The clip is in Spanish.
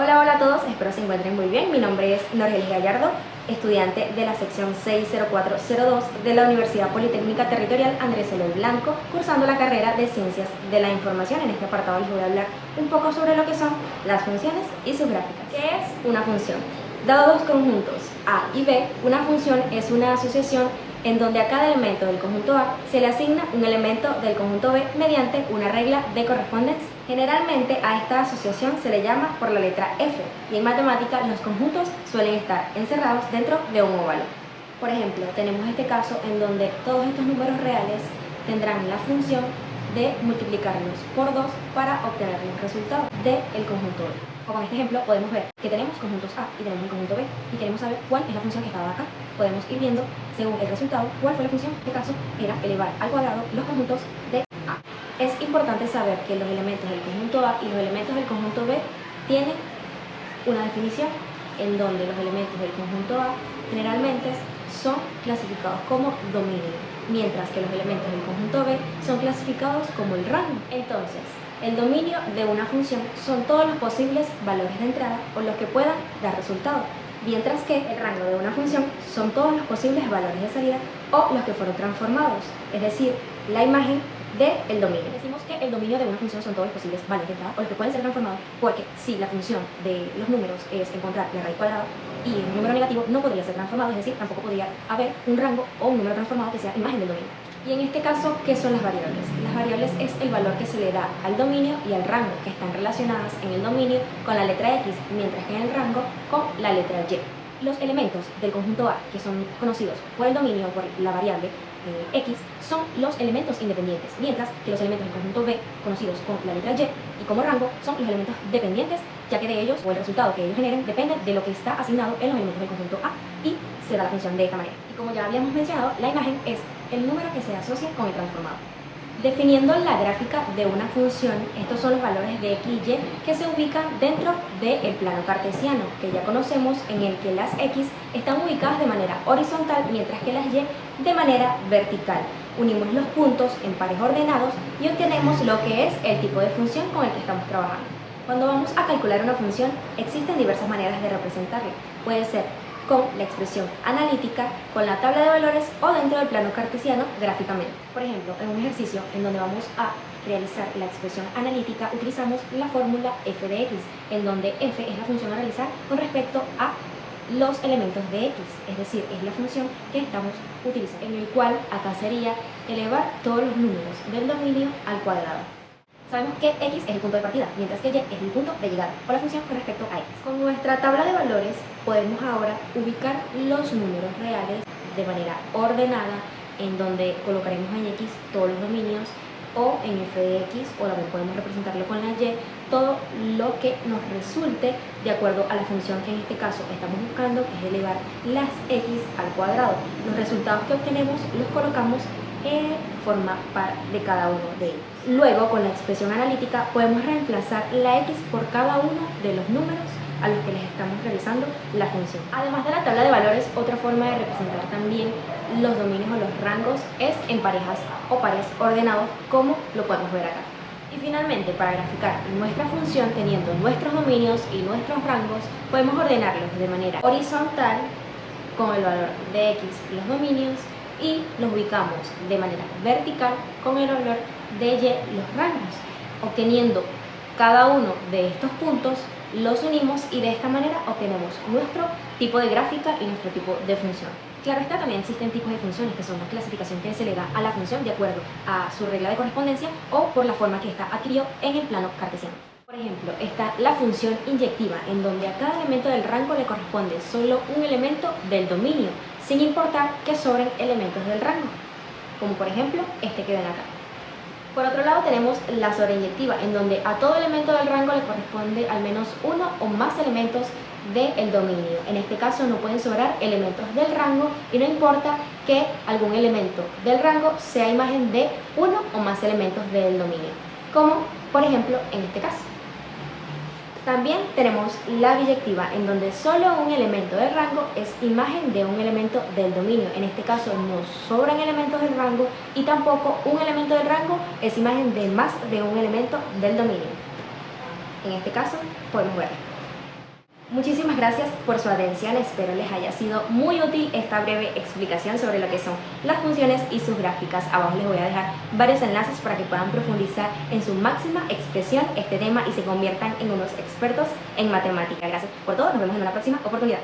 Hola, hola a todos, espero se encuentren muy bien. Mi nombre es Norgelis Gallardo, estudiante de la sección 60402 de la Universidad Politécnica Territorial Andrés Eloy Blanco, cursando la carrera de Ciencias de la Información. En este apartado les voy a hablar un poco sobre lo que son las funciones y sus gráficas. ¿Qué es una función? Dado dos conjuntos A y B, una función es una asociación en donde a cada elemento del conjunto A se le asigna un elemento del conjunto B mediante una regla de correspondencia. Generalmente a esta asociación se le llama por la letra F, y en matemática los conjuntos suelen estar encerrados dentro de un óvalo. Por ejemplo, tenemos este caso en donde todos estos números reales tendrán la función de multiplicarlos por 2 para obtener el resultado del conjunto B. O con este ejemplo podemos ver que tenemos conjuntos A y tenemos el conjunto B y queremos saber cuál es la función que estaba acá. Podemos ir viendo, según el resultado, cuál fue la función. En este caso era elevar al cuadrado los conjuntos de A. Es importante saber que los elementos del conjunto A y los elementos del conjunto B tienen una definición en donde los elementos del conjunto A generalmente son clasificados como dominio, mientras que los elementos del conjunto B son clasificados como el rango. Entonces, el dominio de una función son todos los posibles valores de entrada o los que puedan dar resultado, mientras que el rango de una función son todos los posibles valores de salida o los que fueron transformados, es decir, la imagen del dominio. Decimos que el dominio de una función son todos los posibles valores de entrada o los que pueden ser transformados, porque si la función de los números es encontrar la raíz cuadrada y un número negativo no podría ser transformado, es decir, tampoco podría haber un rango o un número transformado que sea imagen del dominio. Y en este caso, ¿qué son las variables? Las variables es el valor que se le da al dominio y al rango, que están relacionadas en el dominio con la letra X, mientras que en el rango con la letra Y. Los elementos del conjunto A, que son conocidos por el dominio o por la variable X, son los elementos independientes, mientras que los elementos del conjunto B, conocidos con la letra Y y como rango, son los elementos dependientes, ya que de ellos, o el resultado que ellos generen, depende de lo que está asignado en los elementos del conjunto A, y se da la función de esta manera. Y como ya habíamos mencionado, la imagen es el número que se asocia con el transformado. Definiendo la gráfica de una función, estos son los valores de x y y que se ubican dentro del plano cartesiano, que ya conocemos, en el que las x están ubicadas de manera horizontal, mientras que las y de manera vertical. Unimos los puntos en pares ordenados y obtenemos lo que es el tipo de función con el que estamos trabajando. Cuando vamos a calcular una función, existen diversas maneras de representarla. Puede ser con la expresión analítica, con la tabla de valores o dentro del plano cartesiano gráficamente. Por ejemplo, en un ejercicio en donde vamos a realizar la expresión analítica, utilizamos la fórmula f de x, en donde f es la función a realizar con respecto a los elementos de x, es decir, es la función que estamos utilizando, en el cual acá sería elevar todos los números del dominio al cuadrado. Sabemos que x es el punto de partida, mientras que y es el punto de llegada, o la función con respecto a x. Con nuestra tabla de valores podemos ahora ubicar los números reales de manera ordenada, en donde colocaremos en x todos los dominios, o en f de x, o también podemos representarlo con la y, todo lo que nos resulte de acuerdo a la función que en este caso estamos buscando, que es elevar las x al cuadrado. Los resultados que obtenemos los colocamos en forma par de cada uno de ellos. Luego, con la expresión analítica, podemos reemplazar la x por cada uno de los números a los que les estamos realizando la función. Además de la tabla de valores, otra forma de representar también los dominios o los rangos es en parejas o pares ordenados, como lo podemos ver acá. Y finalmente, para graficar nuestra función teniendo nuestros dominios y nuestros rangos, podemos ordenarlos de manera horizontal con el valor de x los dominios, y los ubicamos de manera vertical con el valor de y los rangos. Obteniendo cada uno de estos puntos, los unimos y de esta manera obtenemos nuestro tipo de gráfica y nuestro tipo de función. Claro está, también existen tipos de funciones, que son la clasificación que se le da a la función de acuerdo a su regla de correspondencia o por la forma que está adquirido en el plano cartesiano. Por ejemplo, está la función inyectiva, en donde a cada elemento del rango le corresponde solo un elemento del dominio, sin importar que sobren elementos del rango, como por ejemplo este que ven acá. Por otro lado tenemos la sobreinyectiva, en donde a todo elemento del rango le corresponde al menos uno o más elementos del dominio. En este caso no pueden sobrar elementos del rango y no importa que algún elemento del rango sea imagen de uno o más elementos del dominio, como por ejemplo en este caso. También tenemos la biyectiva, en donde solo un elemento del rango es imagen de un elemento del dominio. En este caso no sobran elementos del rango y tampoco un elemento del rango es imagen de más de un elemento del dominio. En este caso podemos ver. Muchísimas gracias por su atención, espero les haya sido muy útil esta breve explicación sobre lo que son las funciones y sus gráficas. Abajo les voy a dejar varios enlaces para que puedan profundizar en su máxima expresión este tema y se conviertan en unos expertos en matemática. Gracias por todo, nos vemos en una próxima oportunidad.